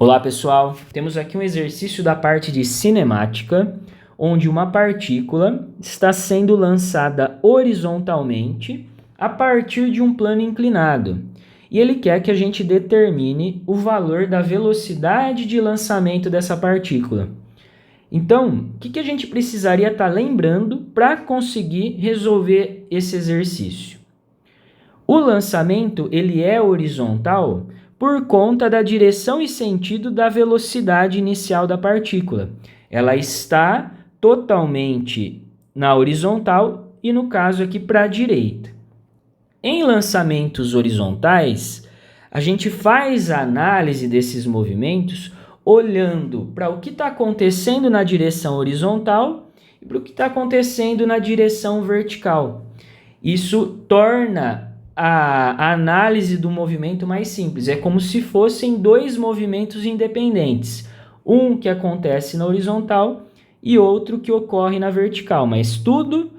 Olá pessoal, temos aqui um exercício da parte de cinemática, onde uma partícula está sendo lançada horizontalmente a partir de um plano inclinado. E ele quer que a gente determine o valor da velocidade de lançamento dessa partícula. Então, o que a gente precisaria estar lembrando para conseguir resolver esse exercício? O lançamento ele é horizontal por conta da direção e sentido da velocidade inicial da partícula. Ela está totalmente na horizontal e, no caso aqui, para a direita. Em lançamentos horizontais, a gente faz a análise desses movimentos olhando para o que está acontecendo na direção horizontal e para o que está acontecendo na direção vertical. Isso torna a análise do movimento mais simples. É como se fossem dois movimentos independentes. Um que acontece na horizontal e outro que ocorre na vertical. Mas tudo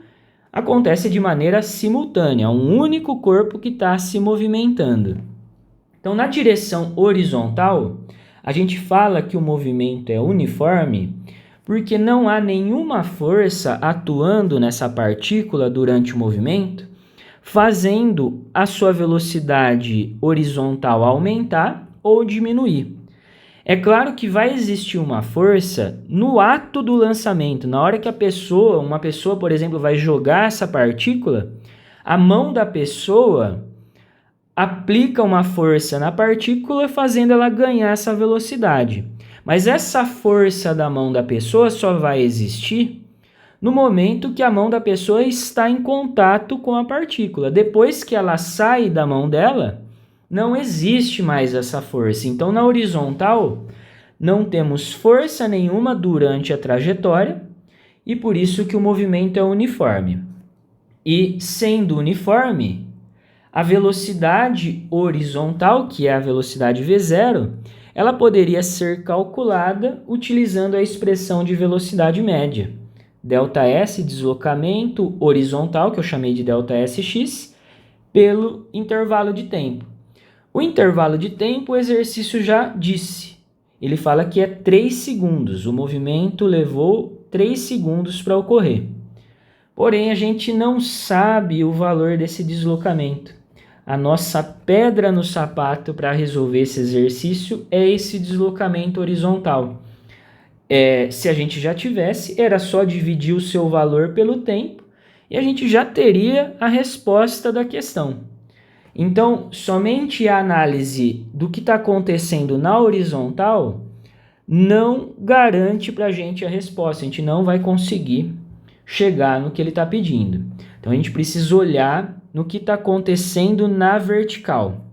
acontece de maneira simultânea. Um único corpo que está se movimentando. Então, na direção horizontal, a gente fala que o movimento é uniforme porque não há nenhuma força atuando nessa partícula durante o movimento, fazendo a sua velocidade horizontal aumentar ou diminuir. É claro que vai existir uma força no ato do lançamento. Na hora que uma pessoa, por exemplo, vai jogar essa partícula, a mão da pessoa aplica uma força na partícula, fazendo ela ganhar essa velocidade. Mas essa força da mão da pessoa só vai existir no momento que a mão da pessoa está em contato com a partícula. Depois que ela sai da mão dela, não existe mais essa força. Então, na horizontal, não temos força nenhuma durante a trajetória e por isso que o movimento é uniforme. E, sendo uniforme, a velocidade horizontal, que é a velocidade V0, ela poderia ser calculada utilizando a expressão de velocidade média. ΔS, deslocamento horizontal, que eu chamei de ΔSx, pelo intervalo de tempo. O intervalo de tempo, o exercício já disse. Ele fala que é 3 segundos. O movimento levou 3 segundos para ocorrer. Porém, a gente não sabe o valor desse deslocamento. A nossa pedra no sapato para resolver esse exercício é esse deslocamento horizontal. Se a gente já tivesse, era só dividir o seu valor pelo tempo e a gente já teria a resposta da questão. Então, somente a análise do que está acontecendo na horizontal não garante para a gente a resposta. A gente não vai conseguir chegar no que ele está pedindo. Então, a gente precisa olhar no que está acontecendo na vertical.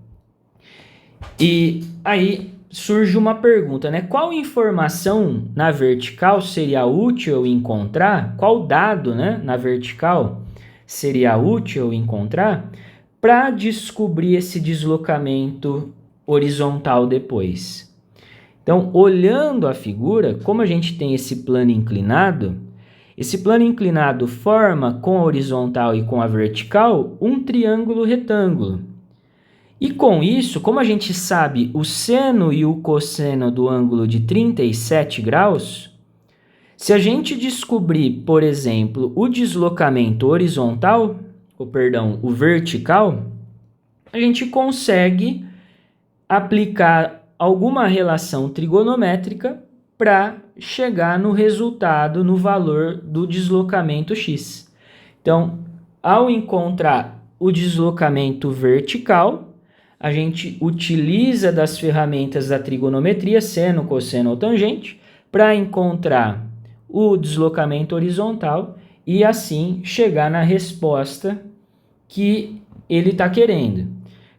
E aí surge uma pergunta, né? Qual informação na vertical seria útil encontrar? Qual dado, né, na vertical seria útil encontrar para descobrir esse deslocamento horizontal depois? Então, olhando a figura, como a gente tem esse plano inclinado forma com a horizontal e com a vertical um triângulo retângulo. E com isso, como a gente sabe o seno e o cosseno do ângulo de 37 graus, se a gente descobrir, por exemplo, o deslocamento horizontal, o vertical, a gente consegue aplicar alguma relação trigonométrica para chegar no resultado, no valor do deslocamento x. Então, ao encontrar o deslocamento vertical, a gente utiliza das ferramentas da trigonometria, seno, cosseno ou tangente, para encontrar o deslocamento horizontal e assim chegar na resposta que ele está querendo.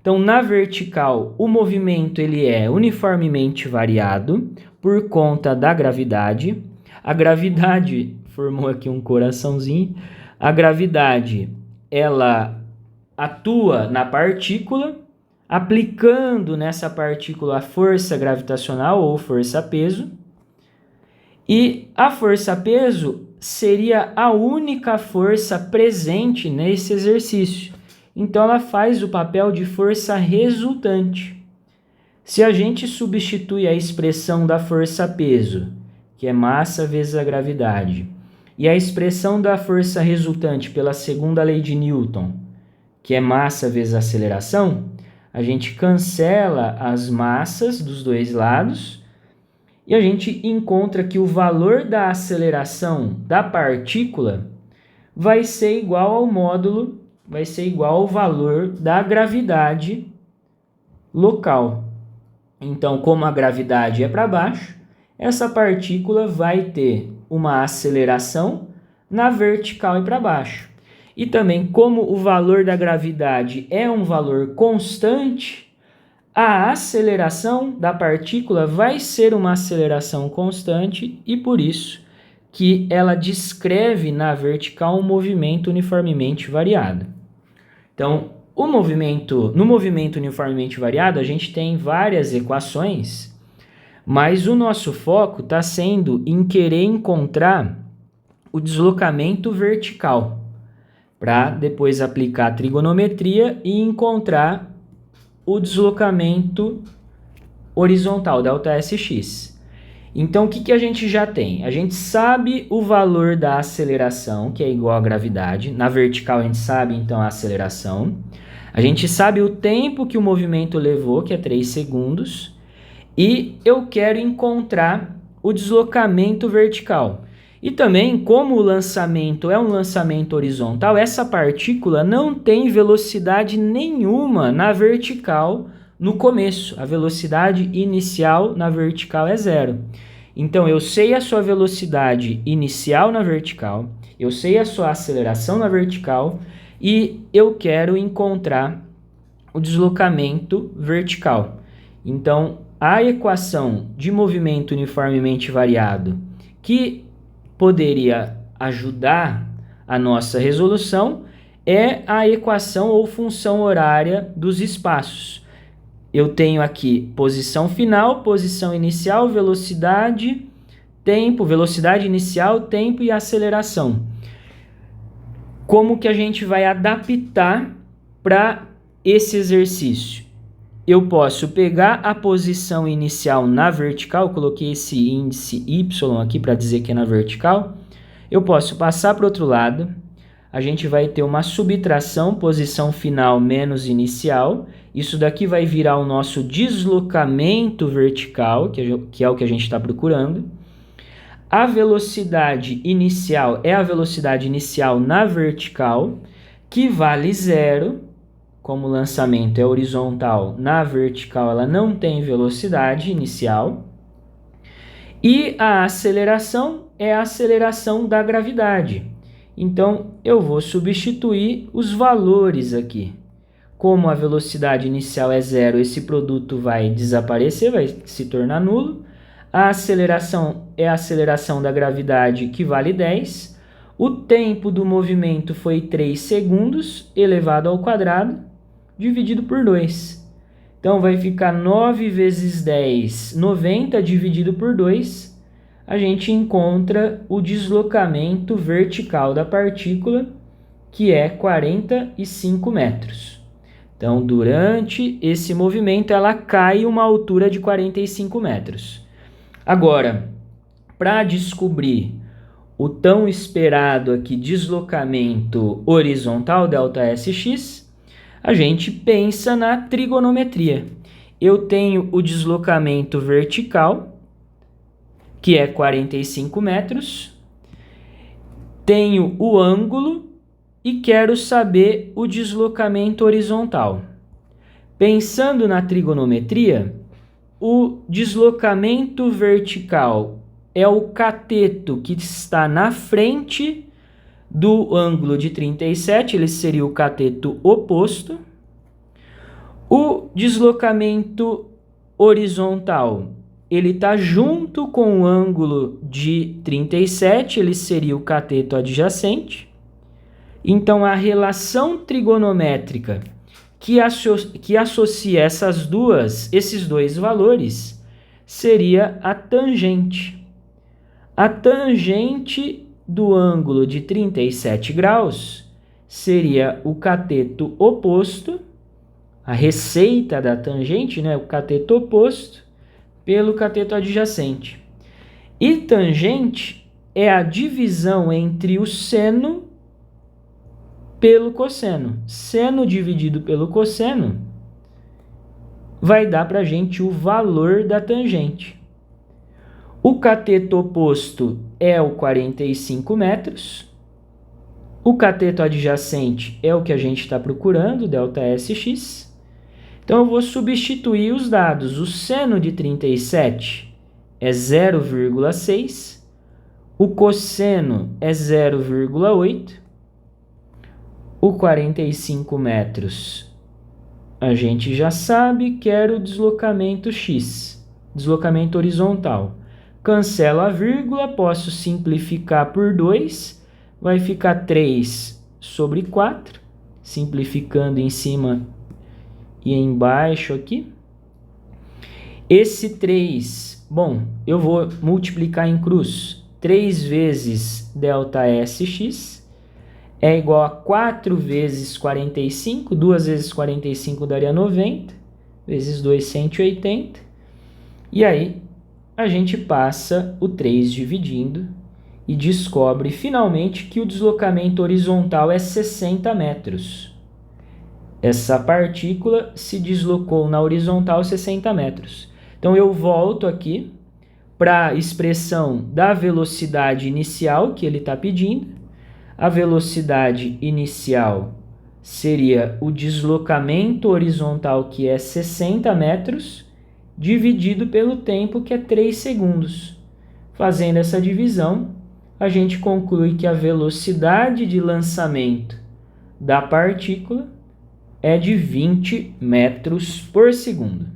Então, na vertical, o movimento ele é uniformemente variado por conta da gravidade. A gravidade, formou aqui um coraçãozinho, a gravidade, ela atua na partícula, aplicando nessa partícula a força gravitacional ou força-peso. E a força-peso seria a única força presente nesse exercício. Então, ela faz o papel de força resultante. Se a gente substitui a expressão da força-peso, que é massa vezes a gravidade, e a expressão da força resultante pela segunda lei de Newton, que é massa vezes aceleração, a gente cancela as massas dos dois lados e a gente encontra que o valor da aceleração da partícula vai ser igual ao módulo, vai ser igual ao valor da gravidade local. Então, como a gravidade é para baixo, essa partícula vai ter uma aceleração na vertical e para baixo. E também, como o valor da gravidade é um valor constante, a aceleração da partícula vai ser uma aceleração constante e por isso que ela descreve na vertical um movimento uniformemente variado. Então, no movimento uniformemente variado, a gente tem várias equações, mas o nosso foco está sendo em querer encontrar o deslocamento vertical, para depois aplicar a trigonometria e encontrar o deslocamento horizontal, ΔSx. Então, o que a gente já tem? A gente sabe o valor da aceleração, que é igual à gravidade. Na vertical, a gente sabe, então, a aceleração. A gente sabe o tempo que o movimento levou, que é 3 segundos. E eu quero encontrar o deslocamento vertical. E também, como o lançamento é um lançamento horizontal, essa partícula não tem velocidade nenhuma na vertical no começo. A velocidade inicial na vertical é 0. Então, eu sei a sua velocidade inicial na vertical, eu sei a sua aceleração na vertical e eu quero encontrar o deslocamento vertical. Então, a equação de movimento uniformemente variado que poderia ajudar a nossa resolução é a equação ou função horária dos espaços. Eu tenho aqui posição final, posição inicial, velocidade, tempo, velocidade inicial, tempo e aceleração. Como que a gente vai adaptar para esse exercício? Eu posso pegar a posição inicial na vertical, coloquei esse índice Y aqui para dizer que é na vertical. Eu posso passar para o outro lado, a gente vai ter uma subtração, posição final menos inicial. Isso daqui vai virar o nosso deslocamento vertical, que é o que a gente está procurando. A velocidade inicial é a velocidade inicial na vertical, que vale 0. Como o lançamento é horizontal, na vertical ela não tem velocidade inicial. E a aceleração é a aceleração da gravidade. Então, eu vou substituir os valores aqui. Como a velocidade inicial é 0, esse produto vai desaparecer, vai se tornar nulo. A aceleração é a aceleração da gravidade, que vale 10. O tempo do movimento foi 3 segundos elevado ao quadrado, dividido por 2. Então, vai ficar 9 vezes 10, 90, dividido por 2. A gente encontra o deslocamento vertical da partícula, que é 45 metros. Então, durante esse movimento, ela cai uma altura de 45 metros. Agora, para descobrir o tão esperado aqui deslocamento horizontal, ΔSx, a gente pensa na trigonometria. Eu tenho o deslocamento vertical, que é 45 metros, tenho o ângulo e quero saber o deslocamento horizontal. Pensando na trigonometria, o deslocamento vertical é o cateto que está na frente do ângulo de 37, ele seria o cateto oposto. O deslocamento horizontal, ele está junto com o ângulo de 37, ele seria o cateto adjacente. Então, a relação trigonométrica que associa esses dois valores seria a tangente. A tangente do ângulo de 37 graus seria o cateto oposto a receita da tangente, né, o cateto oposto, pelo cateto adjacente. E tangente é a divisão entre o seno pelo cosseno. Seno dividido pelo cosseno vai dar para a gente o valor da tangente. O cateto oposto é o 45 metros. O cateto adjacente é o que a gente está procurando, ΔSx. Então, eu vou substituir os dados. O seno de 37 é 0,6. O cosseno é 0,8. O 45 metros a gente já sabe que era o deslocamento x, deslocamento horizontal. Cancelo a vírgula, posso simplificar por 2, vai ficar 3 sobre 4, simplificando em cima e embaixo aqui. Esse 3, bom, eu vou multiplicar em cruz. 3 vezes ΔSx é igual a 4 vezes 45, 2 vezes 45 daria 90, vezes 2, 180. E aí, a gente passa o 3 dividindo e descobre finalmente que o deslocamento horizontal é 60 metros. Essa partícula se deslocou na horizontal 60 metros. Então, eu volto aqui para a expressão da velocidade inicial que ele está pedindo. A velocidade inicial seria o deslocamento horizontal, que é 60 metros, dividido pelo tempo, que é 3 segundos. Fazendo essa divisão, a gente conclui que a velocidade de lançamento da partícula é de 20 metros por segundo.